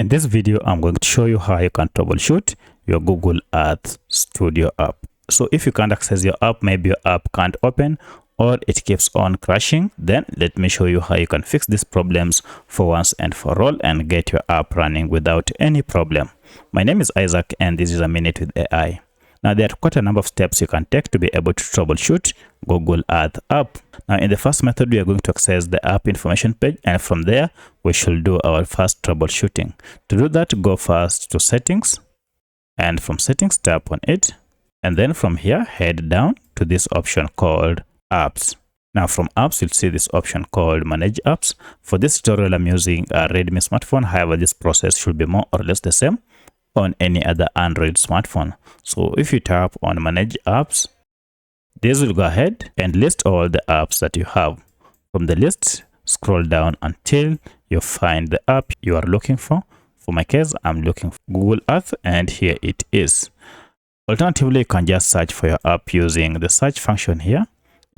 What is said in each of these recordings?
In this video, I'm going to show you how you can troubleshoot your Google Earth Studio app. So if you can't access your app, maybe your app can't open or it keeps on crashing, then let me show you how you can fix these problems for once and for all and get your app running without any problem. My name is Isaac and this is A Minute with AI. Now, there are quite a number of steps you can take to be able to troubleshoot Google Earth app. Now, in the first method, we are going to access the app information page, and from there, we should do our first troubleshooting. To do that, go first to settings, and from settings, tap on it. And then from here, head down to this option called apps. Now, from apps, you'll see this option called manage apps. For this tutorial, I'm using a Redmi smartphone. However, this process should be more or less the same on any other Android smartphone. So if you tap on manage apps, this will go ahead and list all the apps that you have. From the list, scroll down until you find the app you are looking for. For my case, I'm looking for Google Earth, and here it is. Alternatively, you can just search for your app using the search function here.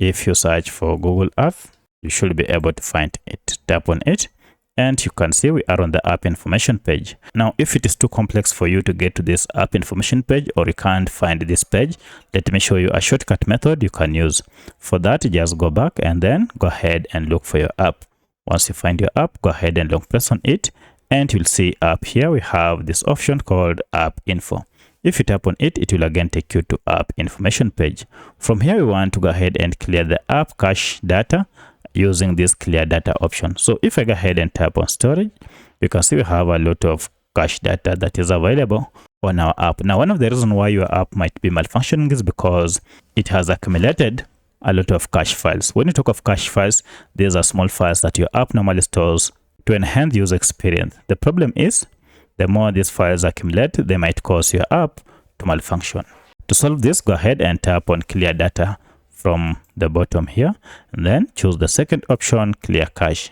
If you search for Google Earth, you should be able to find it. Tap on it, and you can see we are on the app information page. Now, if it is too complex for you to get to this app information page or you can't find this page, let me show you a shortcut method you can use. For that, just go back and then go ahead and look for your app. Once you find your app, go ahead and long press on it, and you'll see up here we have this option called app info. If you tap on it, it will again take you to app information page. From here, we want to go ahead and clear the app cache data using this clear data option. So if I go ahead and tap on storage, you can see we have a lot of cache data that is available on our app. Now, one of the reasons why your app might be malfunctioning is because it has accumulated a lot of cache files. When you talk of cache files, these are small files that your app normally stores to enhance user experience. The problem is, the more these files accumulate, they might cause your app to malfunction. To solve this, go ahead and tap on clear data from the bottom here, and then choose the second option, clear cache,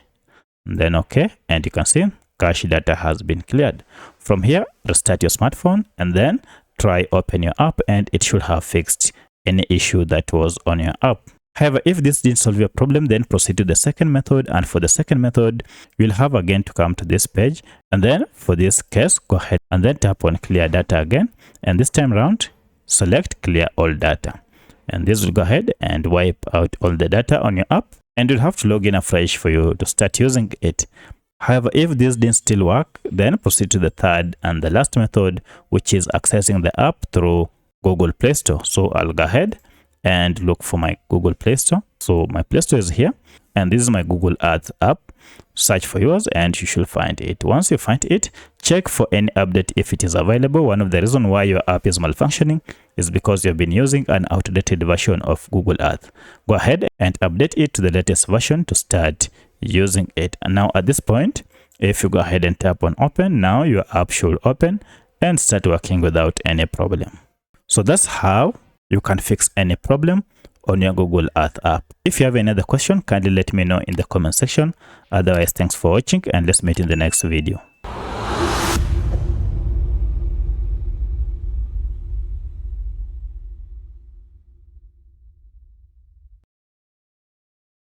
and then okay, and you can see cache data has been cleared. From here, restart your smartphone and then try open your app, and it should have fixed any issue that was on your app. However, if this didn't solve your problem, then proceed to the second method, and for the second method, you'll have again to come to this page, and then for this case, go ahead and then tap on clear data again, and this time around, select clear all data. And this will go ahead and wipe out all the data on your app, and you'll have to log in afresh for you to start using it. However, if this didn't still work, then proceed to the third and the last method, which is accessing the app through Google Play Store. So I'll go ahead and look for my Google Play Store. So my Play Store is here, and this is my Google Earth app. Search for yours and you should find it. Once you find it, check for any update if it is available. One of the reasons why your app is malfunctioning is because you've been using an outdated version of Google Earth. Go ahead and update it to the latest version to start using it. And now at this point, if you go ahead and tap on open, now your app should open and start working without any problem. So that's how you can fix any problem on your Google Earth app. If you have any other question, kindly let me know in the comment section. Otherwise, thanks for watching, and let's meet in the next video.